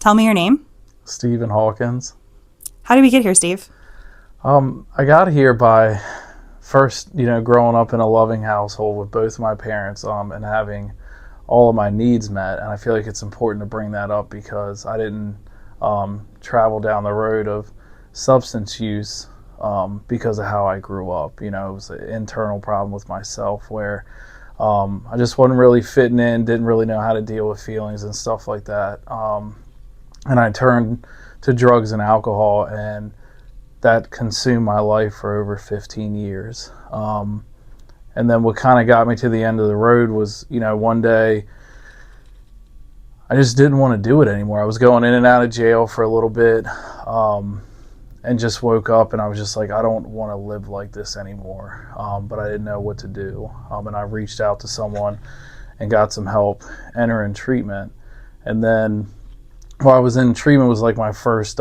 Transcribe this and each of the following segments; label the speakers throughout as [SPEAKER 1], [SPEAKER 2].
[SPEAKER 1] Tell me your name.
[SPEAKER 2] Stephen Hawkins.
[SPEAKER 1] How did we get here, Steve?
[SPEAKER 2] I got here by first, growing up in a loving household with both of my parents, and having all of my needs met. And I feel like it's important to bring that up because I didn't travel down the road of substance use because of how I grew up. It was an internal problem with myself where I just wasn't really fitting in, didn't really know how to deal with feelings and stuff like that. And I turned to drugs and alcohol, and that consumed my life for over 15 years. And then what kind of got me to the end of the road was, one day I just didn't want to do it anymore. I was going in and out of jail for a little bit, and just woke up and I was just like, I don't want to live like this anymore. But I didn't know what to do. And I reached out to someone and got some help entering treatment. And then while I was in treatment was like my first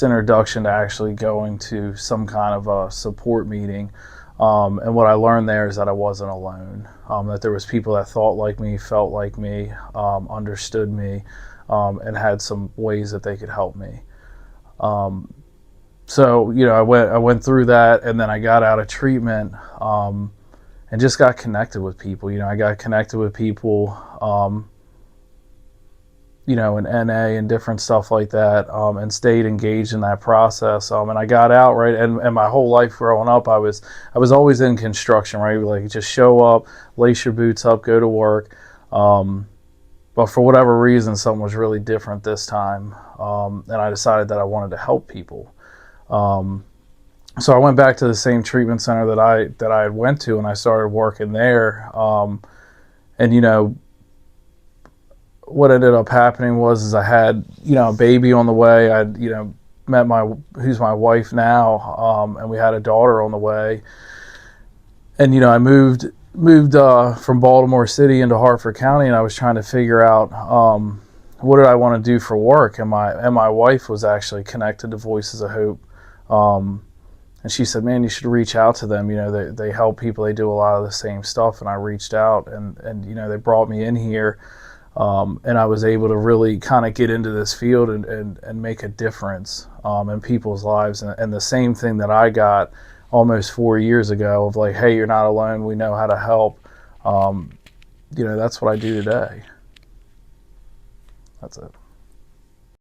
[SPEAKER 2] introduction to actually going to some kind of a support meeting. And what I learned there is that I wasn't alone, that there was people that thought like me, felt like me, understood me, and had some ways that they could help me. So, I went through that, and then I got out of treatment, and just got connected with people. I got connected with people, in NA and different stuff like that, and stayed engaged in that process. And I got out, right, and my whole life growing up, I was always in construction, right, like just show up, lace your boots up, go to work. But for whatever reason, something was really different this time, and I decided that I wanted to help people. So I went back to the same treatment center that I had went to, and I started working there. And what ended up happening was I had a baby on the way. I'd met who's my wife now, and we had a daughter on the way. And I moved from Baltimore City into Hartford County, and I was trying to figure out what did I want to do for work. And my wife was actually connected to Voices of Hope, and she said, "Man, you should reach out to them. They help people. They do a lot of the same stuff." And I reached out, and they brought me in here. And I was able to really kind of get into this field and make a difference in people's lives. And the same thing that I got almost 4 years ago of like, hey, you're not alone. We know how to help. That's what I do today. That's it.